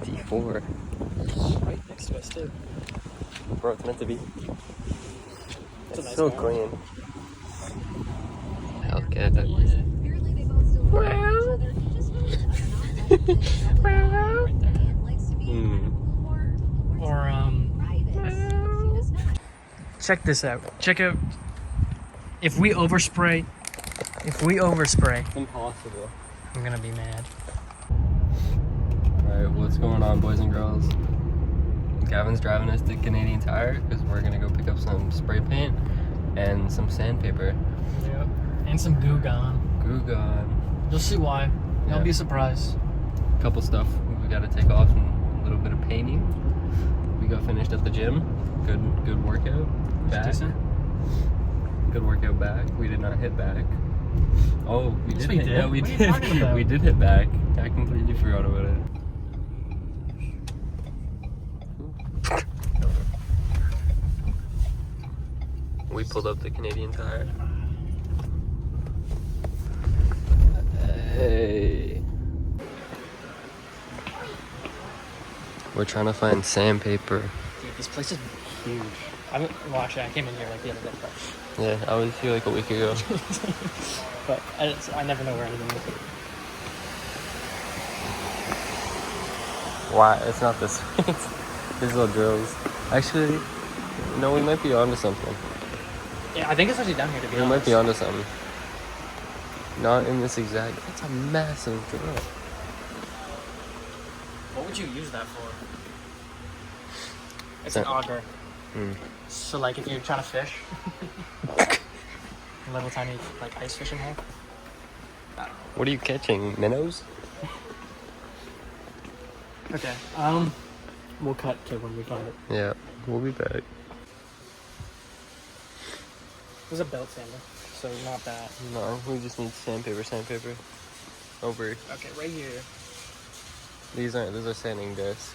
GT4. Right next to us too. Bro, it's meant to be. It's a It's nice so car. clean. Okay. Check this out. Check out. If we overspray, Impossible. I'm gonna be mad. Alright, what's going on, boys and girls? Gavin's driving us to Canadian Tire because we're gonna go pick up some spray paint and some sandpaper. Yep. And some goo gone. Goo gone. You'll see why. You'll be surprised. Couple stuff we gotta take off and a little bit of painting. We got finished at the gym. Good workout. Back. Decent. Good workout back. We did not hit back. Oh, we Yes, did. we did. Yeah, we What are you did. talking about? We did hit back. I completely forgot about it. We pulled up the Canadian Tire. Hey. We're trying to find sandpaper. Dude, this place is huge. Actually, I came in here like the other day, Yeah, I was here like a week ago. but I never know where anything is. Why? It's not this. These little drills. Actually, no, we might be onto something. Yeah, I think it's actually down here to be We honest. might be onto something. Not in this exact. It's a massive drill. What would you use that for? It's an auger. So like if you're trying to fish, a little tiny like ice fishing hole. What are you catching? Minnows? Okay. We'll cut to when we find it. Yeah, we'll be back. There's a belt sander, so not that. No, we just need sandpaper. Over. Okay, right here. These are sanding discs.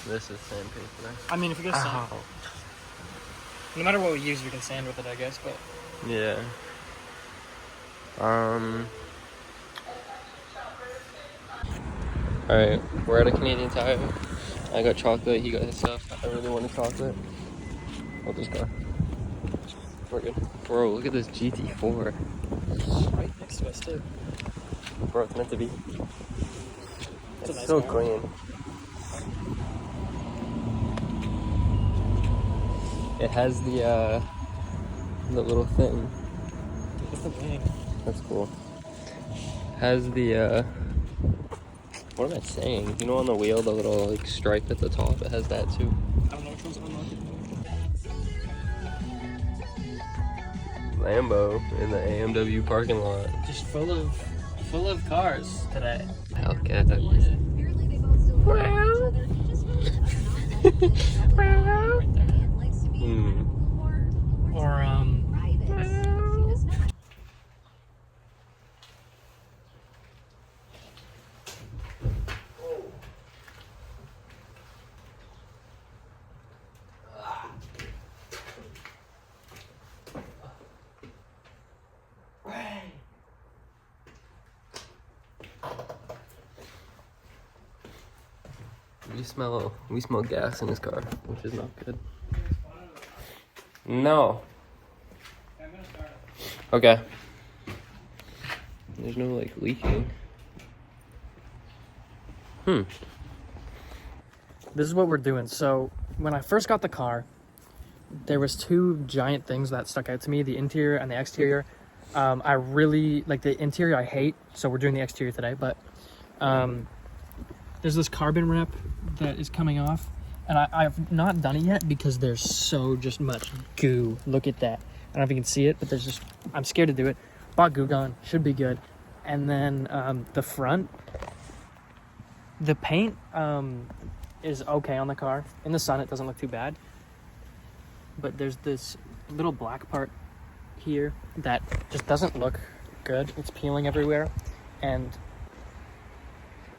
This is sandpaper. I mean, if we go sand, Ow. no matter what we use, we can sand with it, I guess. But Yeah. Alright, we're at a Canadian Tire. I got chocolate, he got his stuff. I really wanted chocolate. I'll just go. We're good. Bro, look at this GT4. right next to us too. Bro, it's meant to be. It's a It's nice so car. clean. It has the little thing. It's the wing. That's cool. Has the what am I saying? You know, on the wheel, the little like stripe at the top. It has that too. I don't know which one's unlocked. Lambo in the AMW parking lot. Just full of cars today. Okay. Or We smell gas in his car, which is not good. No. Okay. There's no like leaking. This is what we're doing. So when I first got the car, there was two giant things that stuck out to me: the interior and the exterior. I really like the interior. I hate, so we're doing the exterior today. But there's this carbon wrap that is coming off, and I've not done it yet because there's so just much goo. Look at that. I don't know if you can see it, but there's just, I'm scared to do it. Bought goo gone, should be good. And then the front, the paint is okay on the car. In the sun, it doesn't look too bad. But there's this little black part here that just doesn't look good. It's peeling everywhere. And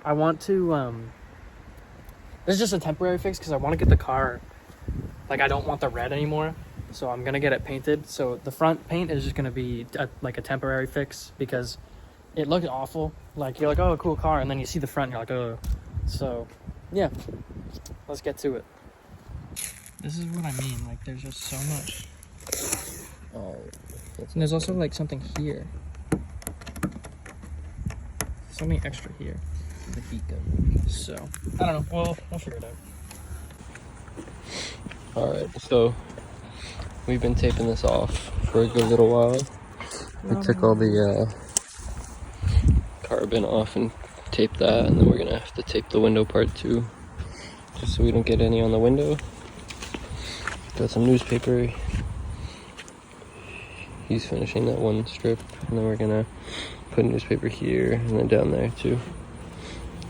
I want to, this is just a temporary fix because I want to get the car, like I don't want the red anymore. So I'm going to get it painted. So the front paint is just going to be like a temporary fix because it looked awful. Like you're like, oh, cool car. And then you see the front and you're like, oh. So Yeah, let's get to it. This is what I mean, like there's just so much. Oh, And there's also like something here. Something extra here. the heat gun. So, I don't know, we'll figure it out. Alright, so we've been taping this off for a good little while. We took all the carbon off and taped that, and then we're gonna have to tape the window part too, just so we don't get any on the window. Got some newspaper. He's finishing that one strip, and then we're gonna put newspaper here and then down there too,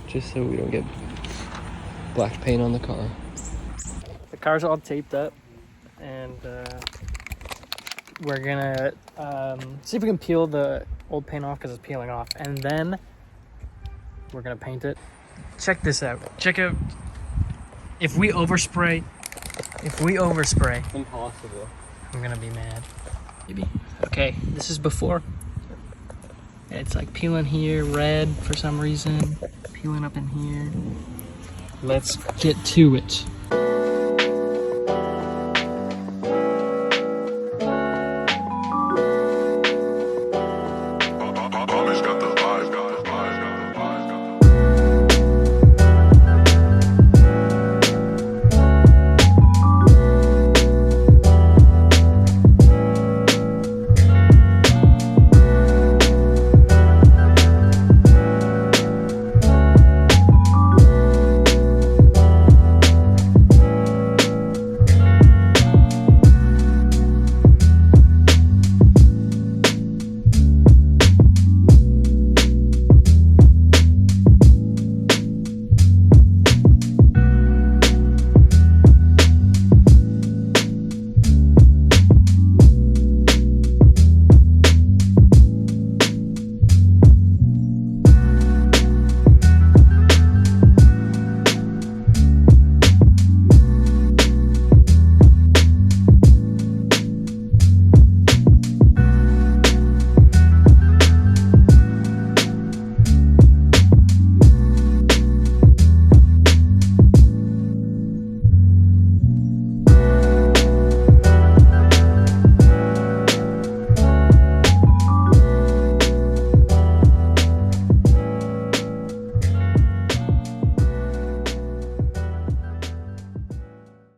just so we don't get black paint on the car. The car's all taped up, and we're gonna see if we can peel the old paint off because it's peeling off, and then we're gonna paint it. Check this out. Check out if we overspray. Impossible. I'm gonna be mad. Maybe. Okay, this is before. It's like peeling here, red for some reason. Peeling up in here. Let's get to it. Homage got the vibe, got the vibe, got the vibe, got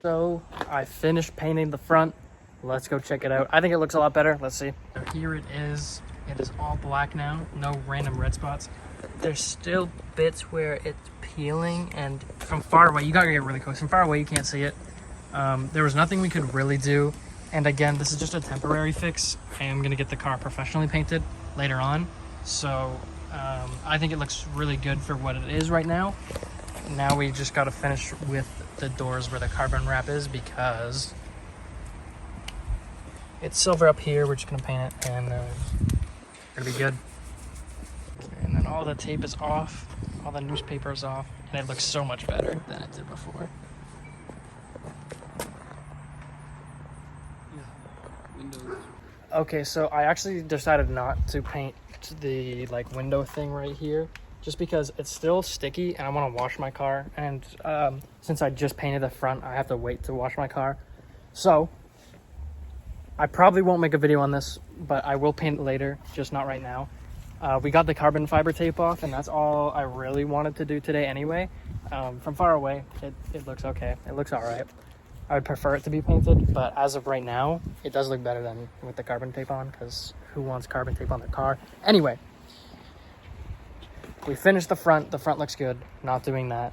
So I finished painting the front. Let's go check it out. I think it looks a lot better. Let's see. So here it is. It is all black now. No random red spots. There's still bits where it's peeling, and from far away, you gotta get really close. From far away, you can't see it. There was nothing we could really do. And again, this is just a temporary fix. I am gonna get the car professionally painted later on. So I think it looks really good for what it is right now. Now we just gotta finish with the doors where the carbon wrap is, because it's silver up here. We're just gonna paint it, and it'll be good. And then all the tape is off, all the newspaper is off, and it looks so much better than it did before. Windows. Okay, so I actually decided not to paint the like window thing right here, just because it's still sticky and I want to wash my car, and since I just painted the front, I have to wait to wash my car. So I probably won't make a video on this, but I will paint it later, just not right now. We got the carbon fiber tape off, and that's all I really wanted to do today anyway. From far away, it looks okay. It looks all right. I would prefer it to be painted, but as of right now, it does look better than with the carbon tape on, because who wants carbon tape on their car? Anyway, we finished the front. The front looks good. Not doing that.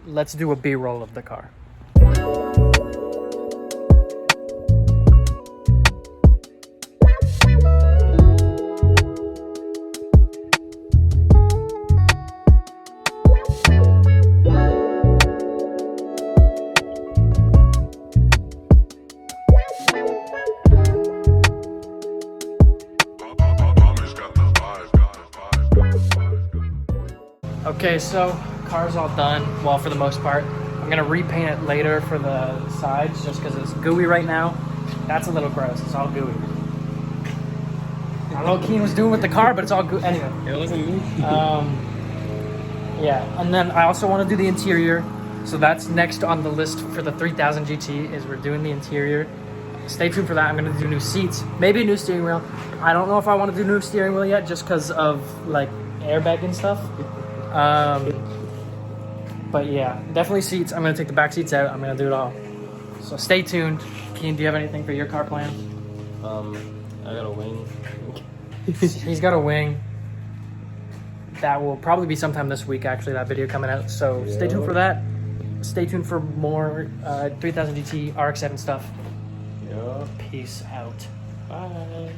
Let's do a B-roll of the car. Okay, so car's all done, well, for the most part. I'm gonna repaint it later for the sides just because it's gooey right now. That's a little gross. It's all gooey. I don't know what Keen was doing with the car, but it's all gooey. Anyway. It wasn't me. Yeah, and then I also want to do the interior. So that's next on the list for the 3000 GT is we're doing the interior. Stay tuned for that. I'm going to do new seats, maybe a new steering wheel. I don't know if I want to do new steering wheel yet just because of like airbag and stuff. But yeah, definitely seats. I'm going to take the back seats out. I'm going to do it all. So stay tuned. Keen, do you have anything for your car plan? I got a wing. He's got a wing. That will probably be sometime this week, actually, that video coming out. So stay tuned for that. Stay tuned for more 3000 GT RX-7 stuff. Yeah. Peace out. Bye.